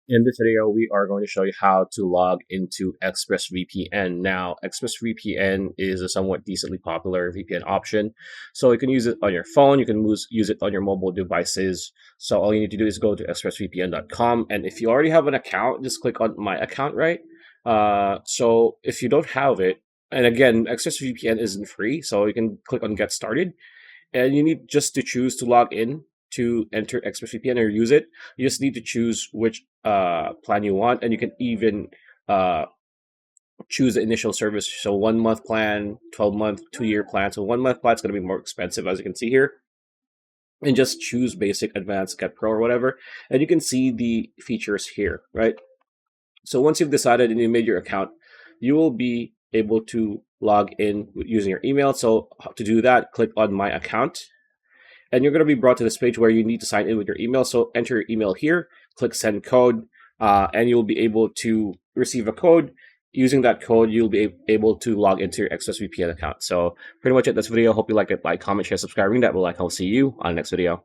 In this video, we are going to show you how to log into ExpressVPN. Now, ExpressVPN is a somewhat decently popular VPN option. So you can use it on your phone, you can use it on your mobile devices. So all you need to do is go to expressvpn.com. And if you already have an account, just click on My Account, right? So if you don't have it, and again, ExpressVPN isn't free, so you can click on Get Started. And you need just to choose to log in to enter ExpressVPN or use it. You just need to choose which plan you want, and you can even uh, choose the initial service. So 1 month plan, 12-month, 2-year plan. So 1 month plan is going to be more expensive, as you can see here. And just choose basic, advanced, get pro, or whatever. And you can see the features here, right? So once you've decided and you made your account, you will be able to log in using your email. So to do that, click on My Account. And you're going to be brought to this page where you need to sign in with your email. So enter your email here, click Send Code, and you'll be able to receive a code. Using that code, you'll be able to log into your ExpressVPN account. So pretty much it. That's the video. Hope you like it. Like, comment, share, subscribe, ring that bell icon. I'll see you on the next video.